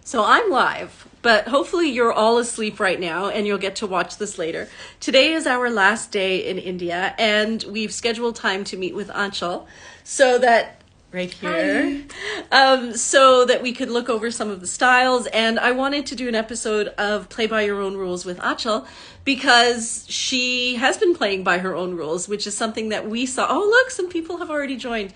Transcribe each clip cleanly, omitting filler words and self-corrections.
So I'm live, but hopefully you're all asleep right now and you'll get to watch this later. Today is our last day in India and we've scheduled time to meet with Aanchal so that right here, so that we could look over some of the styles. And I wanted to do an episode of Play by Your Own Rules with Aanchal because she has been playing by her own rules, which is something that we saw. Oh, look, some people have already joined.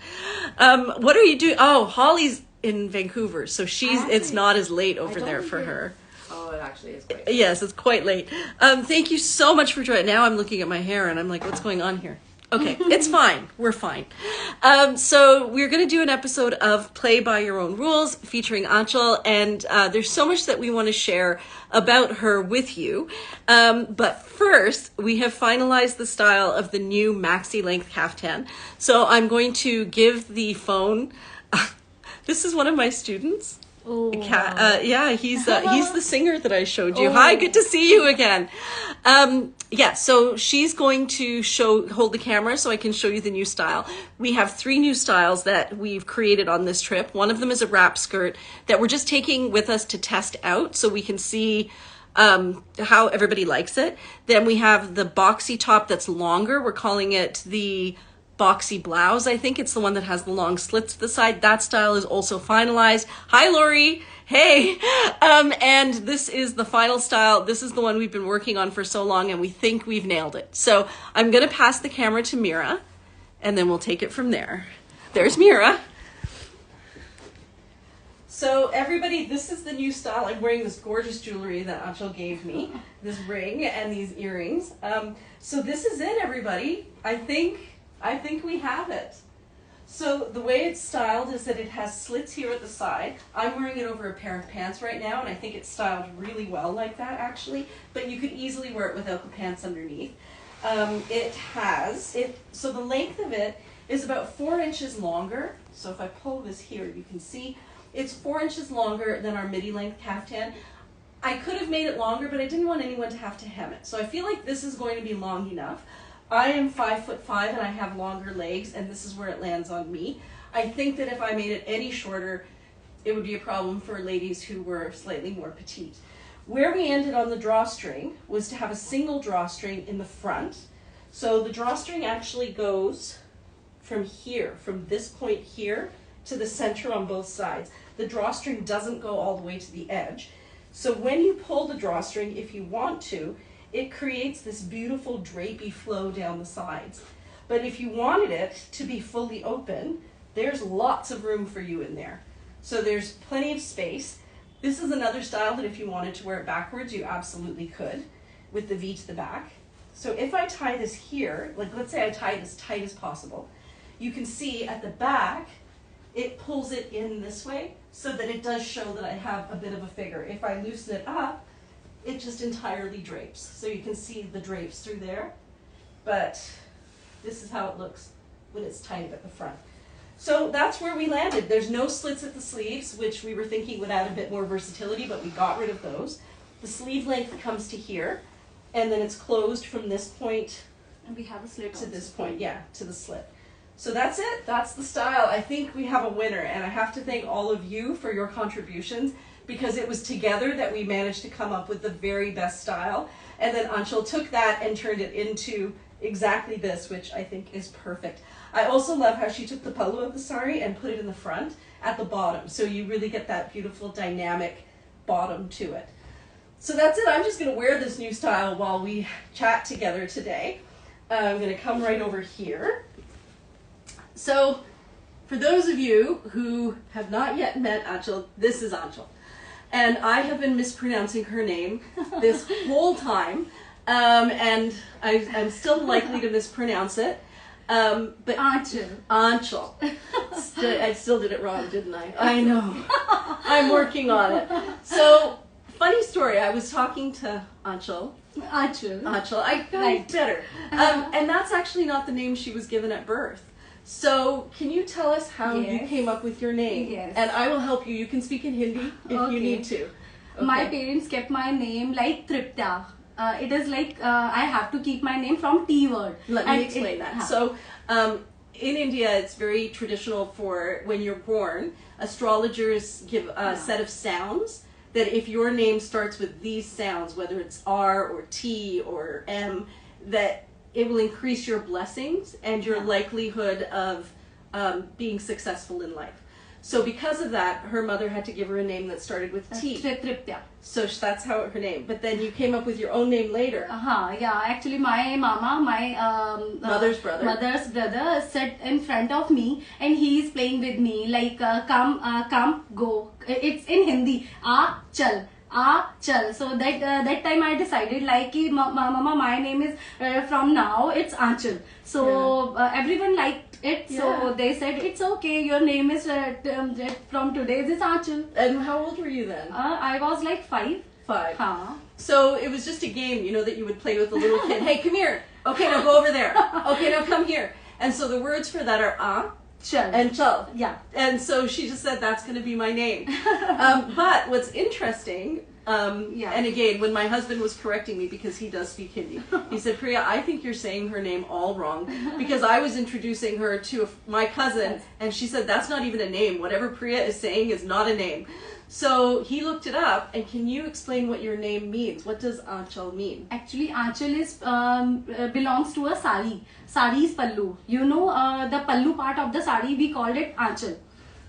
What are you doing? Oh, Holly's in Vancouver, so it's not as late over there for her. Oh, it actually is quite late. Yes, it's quite late. Thank you so much for joining. Now I'm looking at my hair and I'm like, what's going on here? Okay, it's fine. We're fine. So we're going to do an episode of Play by Your Own Rules featuring Aanchal, and there's so much that we want to share about her with you. But first, we have finalized the style of the new maxi length kaftan. So I'm going to give the phone. This is one of my students. Oh, yeah, he's the singer that I showed you. Oh. Hi, good to see you again. So she's going to hold the camera so I can show you the new style. We have 3 new styles that we've created on this trip. One of them is a wrap skirt that we're just taking with us to test out so we can see how everybody likes it. Then we have the boxy top that's longer. We're calling it the boxy blouse. I think it's the one that has the long slits to the side. That style is also finalized. Hi, Lori. Hey. And this is the final style. This is the one we've been working on for so long and we think we've nailed it. So I'm going to pass the camera to Mira and then we'll take it from there. There's Mira. So everybody, this is the new style. I'm wearing this gorgeous jewelry that Aanchal gave me, this ring and these earrings. So this is it, everybody. I think we have it. So the way it's styled is that it has slits here at the side. I'm wearing it over a pair of pants right now, and I think it's styled really well like that, actually. But you could easily wear it without the pants underneath. So the length of it is about 4 inches longer. So if I pull this here, you can see it's 4 inches longer than our midi length kaftan. I could have made it longer, but I didn't want anyone to have to hem it. So I feel like this is going to be long enough. I am 5'5" and I have longer legs, and this is where it lands on me. I think that if I made it any shorter, it would be a problem for ladies who were slightly more petite. Where we ended on the drawstring was to have a single drawstring in the front. So the drawstring actually goes from here, from this point here to the center on both sides. The drawstring doesn't go all the way to the edge. So when you pull the drawstring, if you want to, it creates this beautiful drapey flow down the sides. But if you wanted it to be fully open, there's lots of room for you in there. So there's plenty of space. This is another style that if you wanted to wear it backwards, you absolutely could with the V to the back. So if I tie this here, like let's say I tie it as tight as possible, you can see at the back, it pulls it in this way so that it does show that I have a bit of a figure. If I loosen it up, it just entirely drapes. So you can see the drapes through there, but this is how it looks when it's tied at the front. So that's where we landed. There's no slits at the sleeves, which we were thinking would add a bit more versatility, but we got rid of those. The sleeve length comes to here, and then it's closed from this point and we have a slit to this point, to the slit. So that's it. That's the style. I think we have a winner, and I have to thank all of you for your contributions, because it was together that we managed to come up with the very best style. And then Aanchal took that and turned it into exactly this, which I think is perfect. I also love how she took the pallu of the sari and put it in the front at the bottom. So you really get that beautiful dynamic bottom to it. So that's it. I'm just going to wear this new style while we chat together today. I'm going to come right over here. So for those of you who have not yet met Aanchal, this is Aanchal. And I have been mispronouncing her name this whole time, and I'm still likely to mispronounce it. But Aanchal. I still did it wrong, didn't I? I know. I'm working on it. So, funny story. I was talking to Aanchal. I got better. And that's actually not the name she was given at birth. So, can you tell us how you came up with your name? Yes. And I will help you. You can speak in Hindi if you need to. Okay. My parents kept my name like Tripta. It is like I have to keep my name from T word. Let me explain that. So, in India, it's very traditional for when you're born, astrologers give a set of sounds that if your name starts with these sounds, whether it's R or T or M, that it will increase your blessings and your likelihood of being successful in life. So because of that, her mother had to give her a name that started with T. Triptya. So that's how her name. But then you came up with your own name later. Yeah. Actually, my mama, my mother's brother, sat in front of me and he is playing with me like come, go. It's in Hindi. Aanchal. So that time I decided like mama, my name is from now it's Aanchal. So everyone liked it. So they said it's okay. Your name is from today is Aanchal. And how old were you then? I was like 5. 5. So it was just a game, that you would play with a little kid. Hey, come here. Okay, now go over there. Okay, now come here. And so the words for that are Chal and chal. Yeah. And so she just said that's going to be my name. But what's interesting, and again, when my husband was correcting me because he does speak Hindi, he said, Priya, I think you're saying her name all wrong because I was introducing her to my cousin and she said that's not even a name. Whatever Priya is saying is not a name. So he looked it up, and can you explain what your name means? What does Aanchal mean? Actually, Aanchal is belongs to a sari. Sari is pallu. The pallu part of the sari, we called it Aanchal.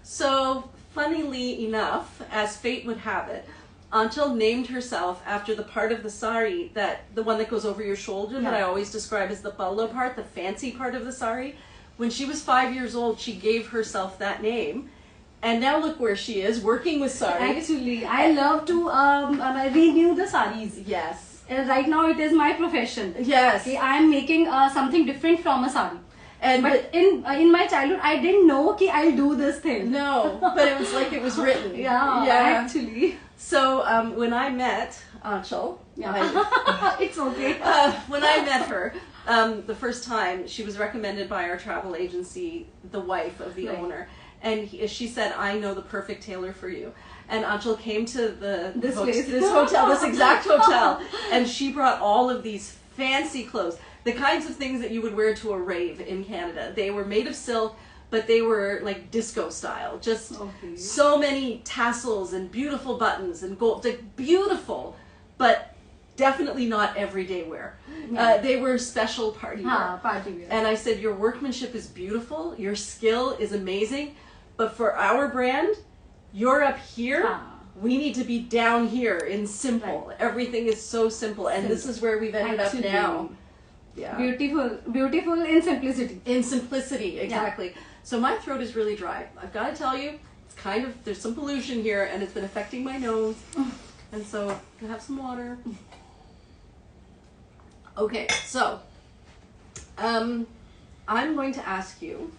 So, funnily enough, as fate would have it, Aanchal named herself after the part of the sari, the one that goes over your shoulder that I always describe as the pallu part, the fancy part of the sari. When she was 5 years old, she gave herself that name. And now look where she is, working with saris. Actually, I love to renew the saris. Yes. Right now it is my profession. Yes. Okay, I am making something different from a sari. But in my childhood, I didn't know that I'll do this thing. No, but it was like it was written. Yeah, actually. So when I met Aanchal, it's okay. When I met her, the first time, she was recommended by our travel agency, the wife of the owner. And she said, I know the perfect tailor for you. And Aanchal came to this hotel, this exact hotel, and she brought all of these fancy clothes, the kinds of things that you would wear to a rave in Canada. They were made of silk, but they were like disco style. Just so many tassels and beautiful buttons and gold. Like beautiful, but definitely not everyday wear. They were special party wear. And I said, your workmanship is beautiful, your skill is amazing, but for our brand, you're up here, we need to be down here in simple. Everything is so simple, and this is where we've ended up now. Yeah. Beautiful in simplicity. In simplicity, exactly. Yeah. So my throat is really dry. I've got to tell you, it's there's some pollution here, and it's been affecting my nose. And so, I'm gonna have some water. Okay, so, I'm going to ask you,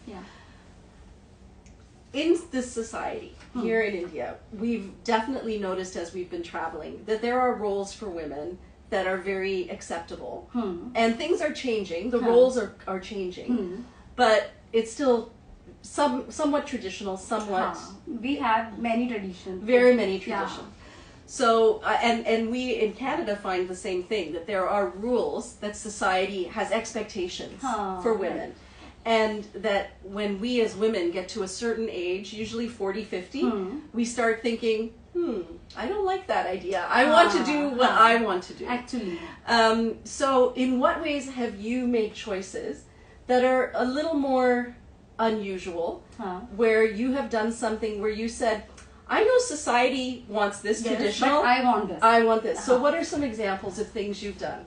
in this society, here in India, we've definitely noticed as we've been traveling that there are roles for women that are very acceptable. And things are changing, the roles are changing, but it's still somewhat traditional, somewhat... We have many traditions. Very many traditions. So, and we in Canada find the same thing, that there are rules, that society has expectations for women. And that when we as women get to a certain age, usually 40, 50, we start thinking, I don't like that idea. I want to do what I want to do. Actually. So in what ways have you made choices that are a little more unusual, where you have done something where you said, I know society wants this traditional, but I want this. I want this. So what are some examples of things you've done?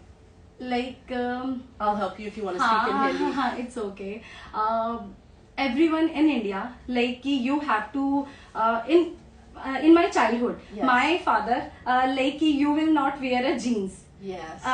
Like, I'll help you if you want to speak in Hindi. It's okay. Everyone in India, like you have to, in my childhood, my father, like you will not wear a jeans. Yes.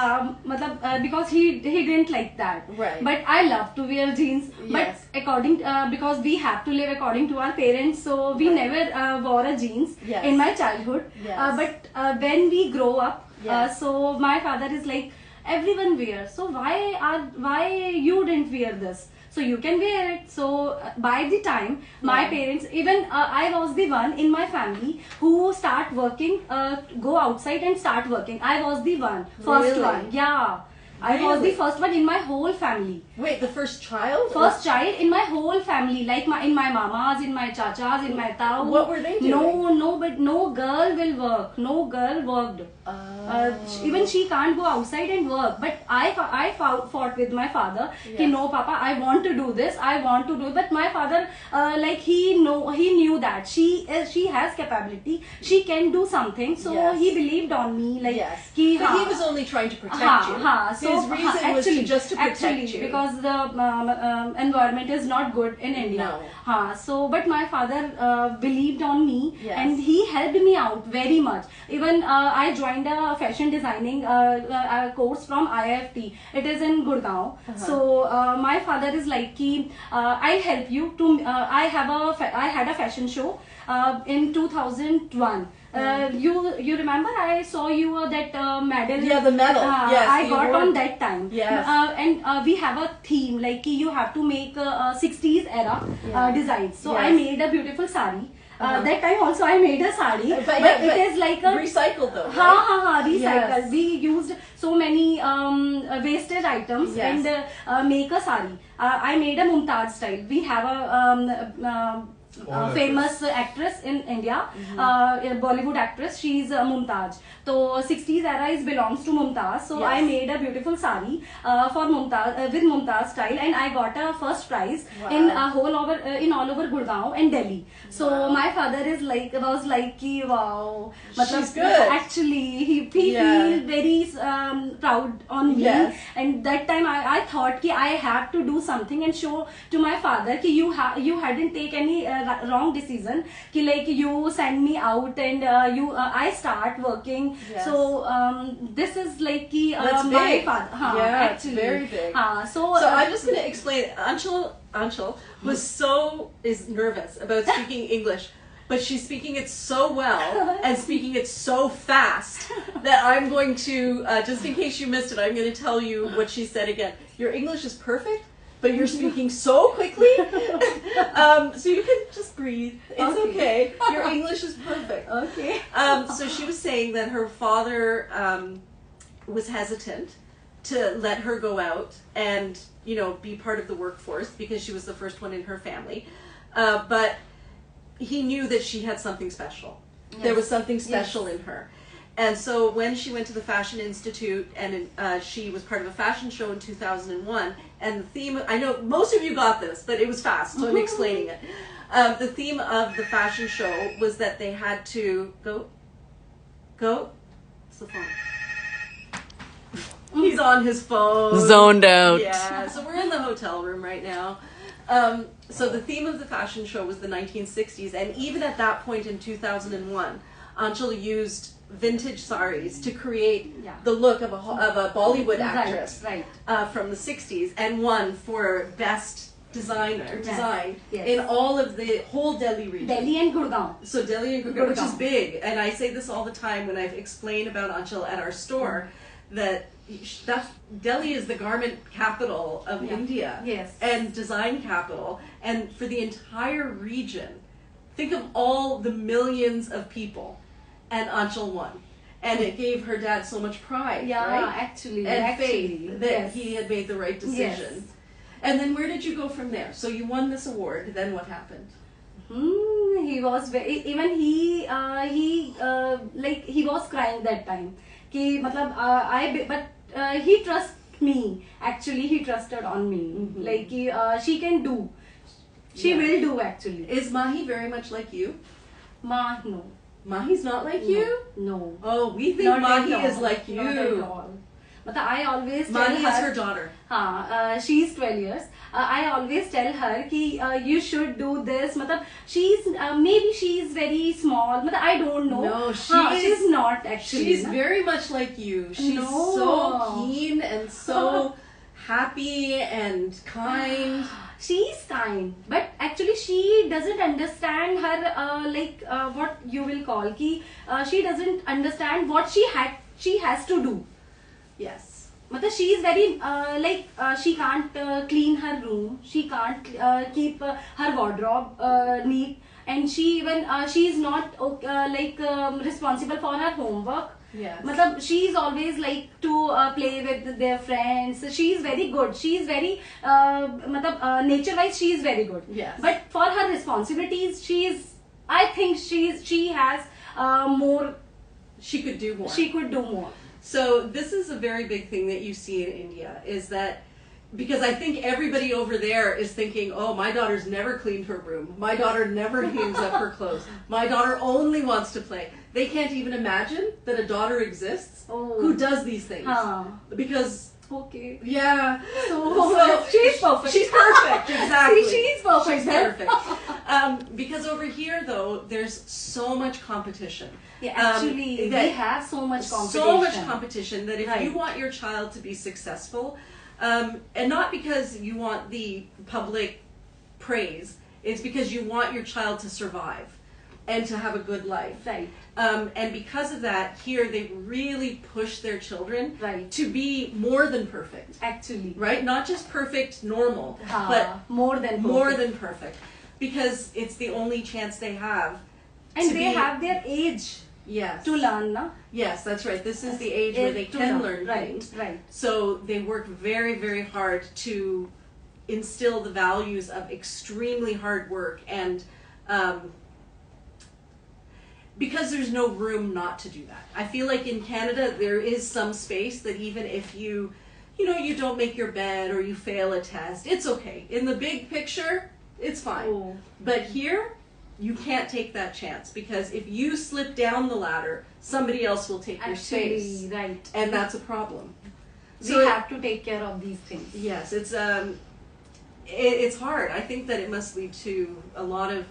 Because he didn't like that. Right. But I love to wear jeans. Yes. But because we have to live according to our parents, so we never wore a jeans in my childhood. Yes. But when we grow up, so my father is like, everyone wears, so why you didn't wear this, so you can wear it. So by the time my parents, even I was the one in my family who start working, go outside and start working. I was the first one. I was the first one in my whole family. Wait, the first child? First child in my whole family, like in my mamas, in my chachas, in my tau. What were they doing? But no girl will work. No girl worked. Even she can't go outside and work. But I fought with my father. Yes. Ki, no, Papa, I want to do this. I want to do it. But my father, he knew that she has capability. She can do something. So Yes. he believed on me. Like, Yes. ki, But he was only trying to protect you. So, his reason was just to protect you. Because the environment is not good in India. No. So, but my father believed on me, Yes. and he helped me out very much. Even I joined a fashion designing course from IFT. It is in Gurgaon. So my father is like, I'll help you to. I had a fashion show in 2001. You remember I saw you that medal? Yeah, the medal. Yes, I the got award. on that time. Yes. And we have a theme like you have to make 60s era designs. So I Yes. made a beautiful sari. That time also I made a sari, but it is like a recycled though. recycled. Yes. We used so many wasted items Yes. and make a sari. I made a Mumtaz style. We have a famous actress in India, a Bollywood actress. She's Mumtaz. So 60s era belongs to Mumtaz. So Yes. I made a beautiful sari for Mumtaz with Mumtaz style, and I got a first prize in all over Gurgaon and Delhi. So my father was like, wow, She's good. Actually, he feel very proud on me. Yes. And that time I thought ki I have to do something and show to my father ki you hadn't take any wrong decision, ki like you send me out and I start working. Yes. So this is like ki That's my big. father. Yeah, actually it's very big. So I'm just going to explain. Aanchal is nervous about speaking English, but she's speaking it so well and speaking it so fast that I'm going to, just in case you missed it, I'm going to tell you what she said again. Your English is perfect, but you're speaking so quickly, so you can just breathe. It's okay. Your English is perfect. okay. So she was saying that her father was hesitant to let her go out and, be part of the workforce because she was the first one in her family. But he knew that she had something special. Yes. There was something special in her. And so when she went to the Fashion Institute and she was part of a fashion show in 2001, and the theme, I know most of you got this, but it was fast, so I'm explaining it. The theme of the fashion show was that they had to go, it's the phone. He's on his phone. Zoned out. Yeah, so we're in the hotel room right now. So the theme of the fashion show was the 1960s, and even at that point in 2001, Aanchal used vintage saris to create the look of a Bollywood actress from the 60s, and won for best design in all of the whole Delhi region. Delhi and Gurgaon. So Delhi and Gurgaon, which is big, and I say this all the time when I've explained about Aanchal at our store, that Delhi is the garment capital of India, and design capital, and for the entire region, think of all the millions of people, and Aanchal won. And it gave her dad so much pride, right? Actually. And faith that he had made the right decision. Yes. And then where did you go from there? So you won this award, then what happened? He was very, even he was crying that time. Ki, matlab, he trusted me. Actually, he trusted on me. Mm-hmm. Like she can do. She will do actually. Is Mahi very much like you? No. Mahi's not like you? No. Oh, we think Not Mahi at all. is like you. Not at all. I always tell Mahi her, is her daughter. she's 12 years. I always tell her ki you should do this. She's maybe she's very small. I don't know. No, she's not actually. She's very much like you. She's so keen and so happy and kind. She's kind, but actually she doesn't understand her what you will call ki she doesn't understand what she has to do. Yes. She is very she can't clean her room. She can't keep her wardrobe neat. and she even she's not responsible for her homework. Yes. Matlab, she's always like to play with their friends. She's very good. She's very nature wise she is very good. Yes. But for her responsibilities, I think she has more. She could do more. She could do more. So this is a very big thing that you see in India, is that because I think everybody over there is thinking, oh, my daughter's never cleaned her room. My daughter never hangs up her clothes. My daughter only wants to play. They can't even imagine that a daughter exists who does these things. Because okay. Yeah. So she's perfect. She's perfect. Exactly. See, she's perfect. She's perfect. Because over here, though, there's so much competition. Yeah, actually, they have so much competition. So much competition that if you want your child to be successful, and not because you want the public praise, it's because you want your child to survive and to have a good life. Right. And because of that, here they really push their children right. to be more than perfect. Actually. Right? Not just perfect, normal, but more than perfect. Because it's the only chance they have. And they have their age. Yes. To learn, na? Yes, that's right. This is the age where they can learn things. Right. So they work very, very hard to instill the values of extremely hard work, and because there's no room not to do that. I feel like in Canada there is some space that even if you don't make your bed or you fail a test, it's okay. In the big picture, it's fine. Oh. But here, you can't take that chance, because if you slip down the ladder, somebody else will take your space. Right. And that's a problem. So we have to take care of these things. Yes, it's hard. I think that it must lead to a lot of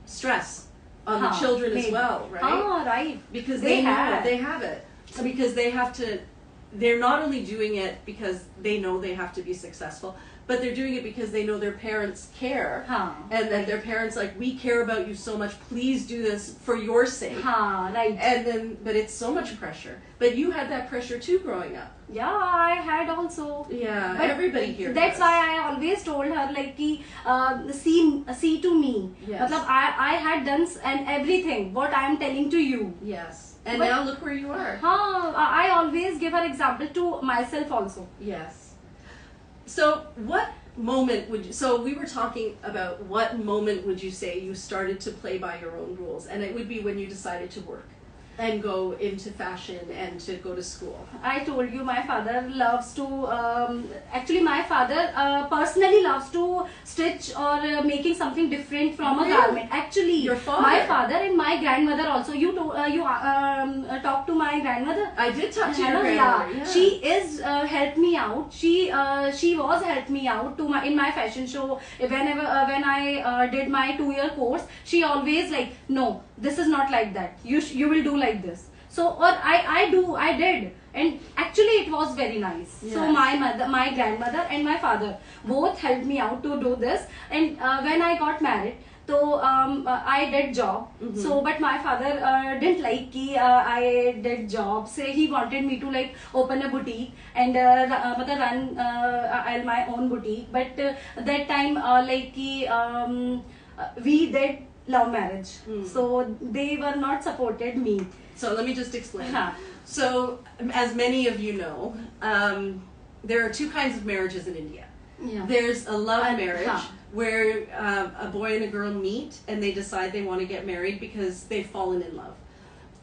stress on the children as well, right? Right. Because they have it. Because they have to, they're not only doing it because they know they have to be successful, but they're doing it because they know their parents care. And that their parents we care about you so much, please do this for your sake. Right. And then, but it's so much pressure. But you had that pressure too growing up. Yeah, I had also. Yeah, but everybody here that's does. why I always told her see to me. Yes. Matlab, I had done everything what I am telling to you. Yes. And now look where you are. I always give her example to myself also. Yes. So what moment so we were talking about what moment would you say you started to play by your own rules, and it would be when you decided to work and go into fashion and to go to school. I told you my father loves to, actually my father personally loves to stitch or making something different from a garment. Actually, your father. My father and my grandmother also. You talked to my grandmother? I did talk to your grandmother. Yeah. She is helped me out. She was helped me out in my fashion show. When I did my 2-year course, she always no, this is not like that. You will do like this. So I did, and actually it was very nice. Yes. So my grandmother and my father both helped me out to do this. And when I got married, so I did job. Mm-hmm. So but my father didn't like I did job. So he wanted me to open a boutique and run my own boutique. But that time we did love marriage. So they were not supported me. So let me just explain. So as many of you know, there are two kinds of marriages in India. Yeah. There's a love marriage where a boy and a girl meet and they decide they want to get married because they've fallen in love.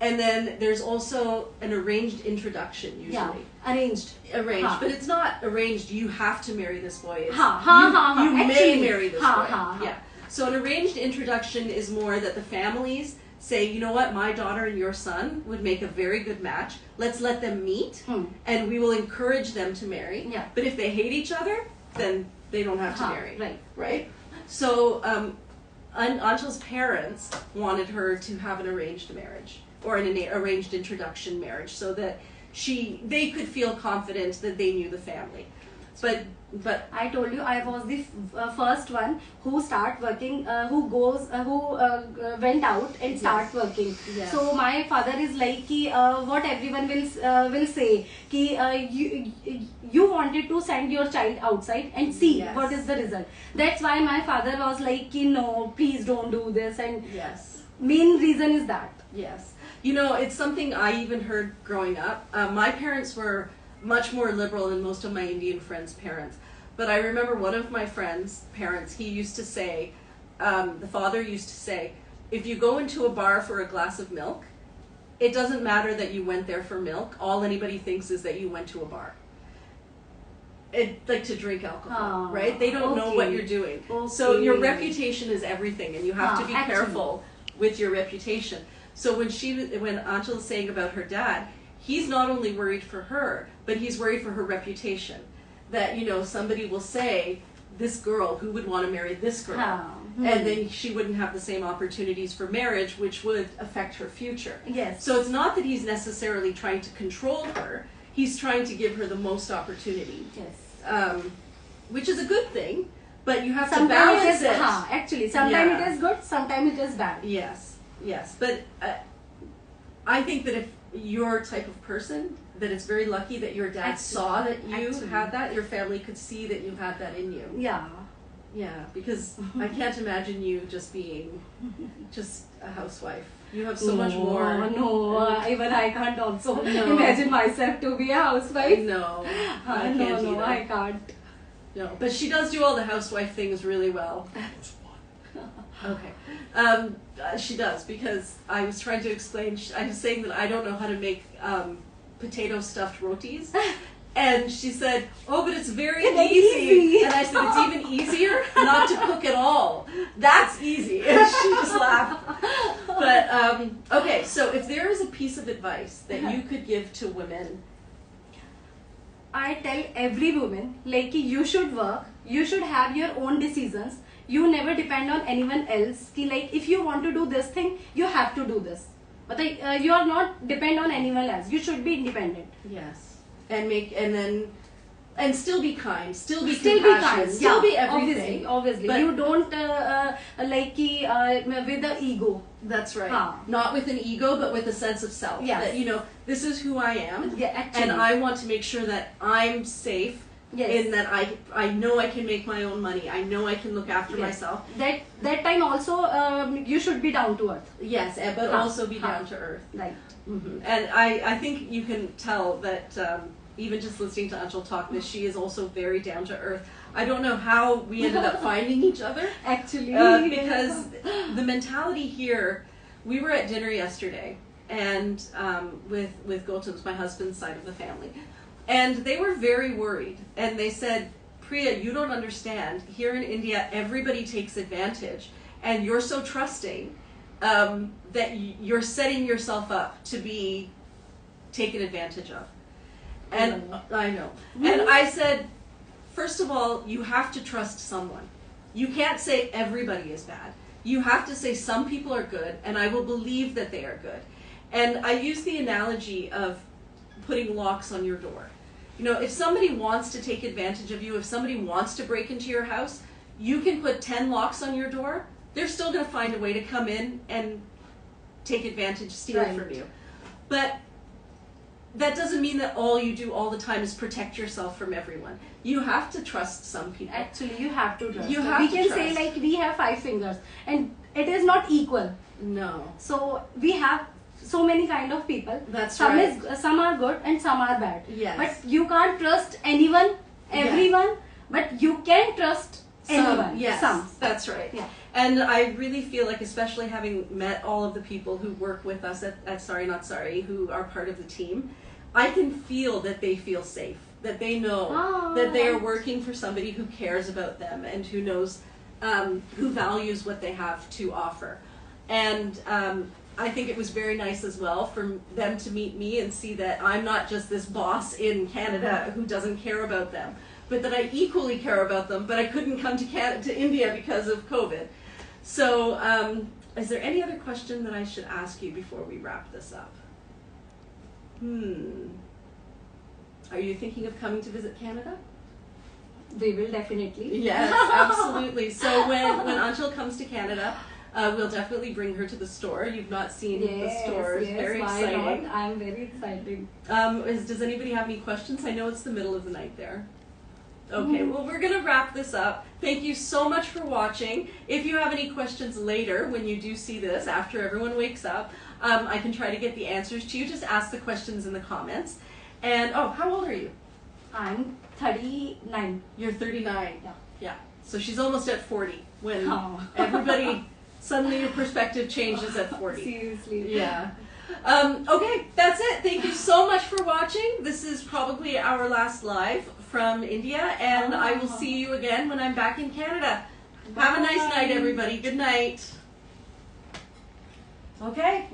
And then there's also an arranged introduction usually. Yeah. Arranged. But it's not arranged, you have to marry this boy. It's, you may marry this boy. Yeah. So an arranged introduction is more that the families say, you know what, my daughter and your son would make a very good match. Let's let them meet, and we will encourage them to marry. Yeah. But if they hate each other, then they don't have to marry. Right? So Aanchal's parents wanted her to have an arranged marriage, or an arranged introduction marriage, so that they could feel confident that they knew the family. But I told you I was the first one who start working, who went out and start working. Yes. So my father is like ki, what everyone will say ki you wanted to send your child outside and see Yes. what is the result. That's why my father was like ki no, please don't do this, and yes. main reason is that. Yes. You know, it's something I even heard growing up. My parents were much more liberal than most of my Indian friends' parents. But I remember one of my friends' parents, he used to say, the father used to say, if you go into a bar for a glass of milk, it doesn't matter that you went there for milk. All anybody thinks is that you went to a bar. Like to drink alcohol, right? They don't know what you're doing. So your reputation is everything, and you have to be careful with your reputation. So when Aanchal is saying about her dad, he's not only worried for her, but he's worried for her reputation. That, you know, somebody will say, this girl, who would want to marry this girl? And then she wouldn't have the same opportunities for marriage, which would affect her future. Yes. So it's not that he's necessarily trying to control her, he's trying to give her the most opportunity. Yes. Which is a good thing, but you have Sometimes to balance it is, it. actually, sometimes it is good, sometimes it is bad. Yes, yes. But I think that if you're a type of person, that it's very lucky that your dad saw that you had that, your family could see that you had that in you. Yeah. Yeah, because I can't imagine you just being just a housewife. You have so much more. No, even I can't also imagine myself to be a housewife. No, I can't either. I can't. No, but she does do all the housewife things really well. Okay. She does, because I was trying to explain, I was saying that I don't know how to make potato stuffed rotis. And she said, oh, but it's very easy. And I said, it's even easier not to cook at all. That's easy. And she just laughed. But, okay, so if there is a piece of advice that you could give to women. I tell every woman, like, you should work, you should have your own decisions. You never depend on anyone else. Like, if you want to do this thing, you have to do this. But you are not depend on anyone else. You should be independent. Yes. And still be kind, still be compassionate, still be everything. Obviously. But you don't with the ego. That's right. Not with an ego, but with a sense of self. Yes. That, you know, this is who I am, actually. and I want to make sure that I'm safe. Yes. In that I know I can make my own money. I know I can look after myself. That time also you should be down to earth. Yes, but also be down to earth. Right. Mm-hmm. And I think you can tell that even just listening to Aanchal talk, that she is also very down to earth. I don't know how we ended up finding each other. Actually. Because the mentality here, we were at dinner yesterday, and with Gautam's, my husband's side of the family. And they were very worried, and they said, Priya, you don't understand. Here in India, everybody takes advantage, and you're so trusting that you're setting yourself up to be taken advantage of. And I know. And I said, first of all, you have to trust someone. You can't say everybody is bad. You have to say some people are good, and I will believe that they are good. And I use the analogy of putting locks on your door. You know, if somebody wants to take advantage of you, if somebody wants to break into your house, you can put 10 locks on your door. They're still going to find a way to come in and take advantage, steal from you. But that doesn't mean that all you do all the time is protect yourself from everyone. You have to trust some people. Actually, you have to trust. You have to can trust. say like we have 5 fingers, and it is not equal. No. So we have so many kind of people. That's some right. Some are good and some are bad. Yes. But you can't trust anyone, everyone. But you can trust anyone. Yes. Some. That's right. Yeah. And I really feel like, especially having met all of the people who work with us at Sorry Not Sorry, who are part of the team, I can feel that they feel safe, that they know that they are working for somebody who cares about them and who knows, who values what they have to offer. And I think it was very nice as well for them to meet me and see that I'm not just this boss in Canada who doesn't care about them, but that I equally care about them, but I couldn't come to India because of COVID. So is there any other question that I should ask you before we wrap this up? Are you thinking of coming to visit Canada? We will definitely. Yes, absolutely. So when Aanchal comes to Canada, we'll definitely bring her to the store. You've not seen the store. It's very why exciting. not? I'm very excited. Does anybody have any questions? I know it's the middle of the night there. Okay, well, we're going to wrap this up. Thank you so much for watching. If you have any questions later, when you do see this, after everyone wakes up, I can try to get the answers to you. Just ask the questions in the comments. And, oh, how old are you? I'm 39. You're 39. Yeah. Yeah. So she's almost at 40 when Oh. everybody, suddenly your perspective changes at 40. Seriously. Yeah. Okay, that's it. Thank you so much for watching. This is probably our last live from India, and I will see you again when I'm back in Canada. Have a nice night, everybody. Good night. Okay.